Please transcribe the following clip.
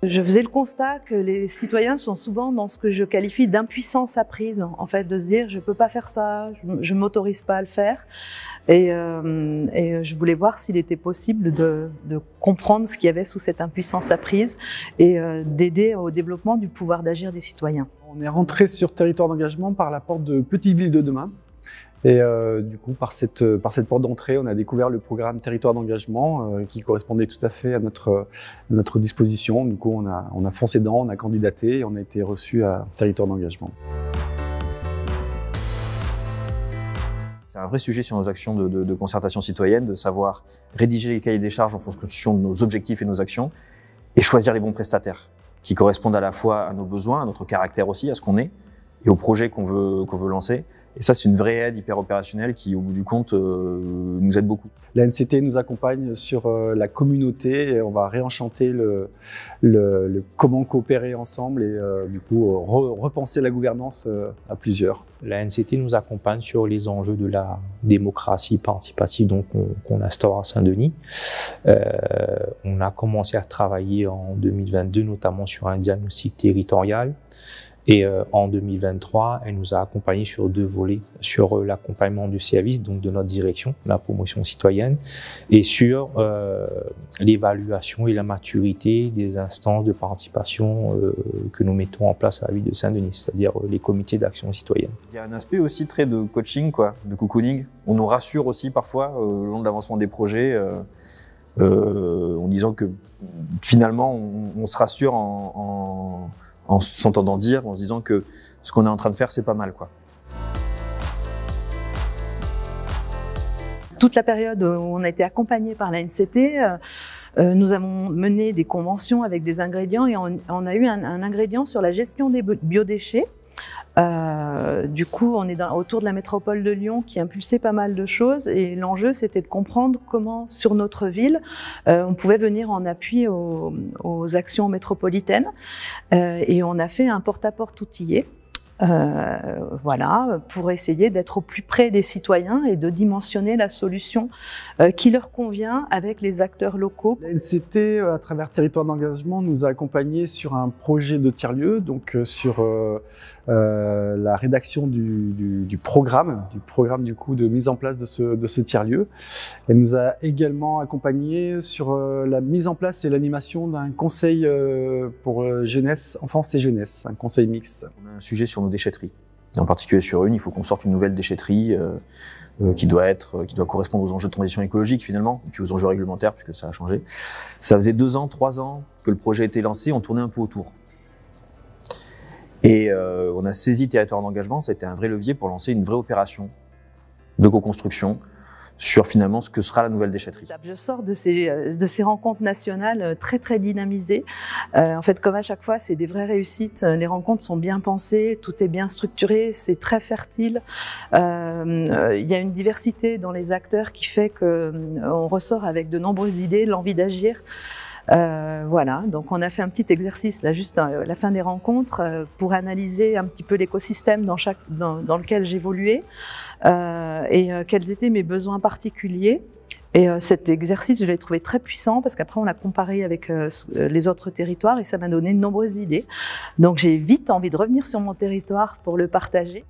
Je faisais le constat que les citoyens sont souvent dans ce que je qualifie d'impuissance apprise, en fait, de se dire je ne peux pas faire ça, je ne m'autorise pas à le faire. Et je voulais voir s'il était possible de comprendre ce qu'il y avait sous cette impuissance apprise et d'aider au développement du pouvoir d'agir des citoyens. On est rentré sur Territoire d'engagement par la porte de Petite Ville de demain. Et du coup, par cette porte d'entrée, on a découvert le programme Territoire d'engagement qui correspondait tout à fait à notre disposition. Du coup, on a foncé dedans, on a candidaté et on a été reçu à Territoire d'engagement. C'est un vrai sujet sur nos actions de concertation citoyenne, de savoir rédiger les cahiers des charges en fonction de nos objectifs et nos actions et choisir les bons prestataires qui correspondent à la fois à nos besoins, à notre caractère aussi, à ce qu'on est et au projet qu'on veut lancer. Et ça, c'est une vraie aide hyper opérationnelle qui, au bout du compte, nous aide beaucoup. La NCT nous accompagne sur la communauté et on va réenchanter le comment coopérer ensemble et du coup repenser la gouvernance à plusieurs. La NCT nous accompagne sur les enjeux de la démocratie participative qu'on instaure à Saint-Denis. On a commencé à travailler en 2022 notamment sur un diagnostic territorial. Et en 2023, elle nous a accompagnés sur 2 volets, sur l'accompagnement du service, donc de notre direction, la promotion citoyenne, et sur l'évaluation et la maturité des instances de participation que nous mettons en place à la ville de Saint-Denis, c'est-à-dire les comités d'action citoyenne. Il y a un aspect aussi très de coaching, de cocooning. On nous rassure aussi parfois au long de l'avancement des projets, en disant que finalement on se rassure en s'entendant dire, en se disant que ce qu'on est en train de faire, c'est pas mal, quoi. Toute la période où on a été accompagné par la NCT, nous avons mené des conventions avec des ingrédients et on a eu un ingrédient sur la gestion des biodéchets. Du coup, on est autour de la métropole de Lyon qui impulsait pas mal de choses et l'enjeu c'était de comprendre comment sur notre ville on pouvait venir en appui aux actions métropolitaines et on a fait un porte-à-porte outillé. Voilà, pour essayer d'être au plus près des citoyens et de dimensionner la solution qui leur convient avec les acteurs locaux. La NCT, à travers Territoire d'engagement, nous a accompagnés sur un projet de tiers-lieu, donc sur la rédaction du programme du coup de mise en place de ce tiers-lieu. Elle nous a également accompagnés sur la mise en place et l'animation d'un conseil pour jeunesse, enfance et jeunesse, un conseil mixte. On a un sujet sur nos déchetteries. En particulier sur une, il faut qu'on sorte une nouvelle déchetterie qui doit correspondre aux enjeux de transition écologique finalement, et puis aux enjeux réglementaires puisque ça a changé. Ça faisait 2 ans, 3 ans que le projet était lancé, on tournait un peu autour. Et on a saisi Territoire d'engagement, ça a été un vrai levier pour lancer une vraie opération de co-construction sur finalement ce que sera la nouvelle déchetterie. Je sors de ces rencontres nationales très dynamisées. En fait, comme à chaque fois, c'est des vraies réussites. Les rencontres sont bien pensées, tout est bien structuré, c'est très fertile. Il y a une diversité dans les acteurs qui fait qu'on ressort avec de nombreuses idées, l'envie d'agir. Voilà, donc on a fait un petit exercice là juste à la fin des rencontres pour analyser un petit peu l'écosystème dans lequel j'évoluais et quels étaient mes besoins particuliers. Et cet exercice, je l'ai trouvé très puissant parce qu'après on l'a comparé avec les autres territoires et ça m'a donné de nombreuses idées. Donc j'ai vite envie de revenir sur mon territoire pour le partager.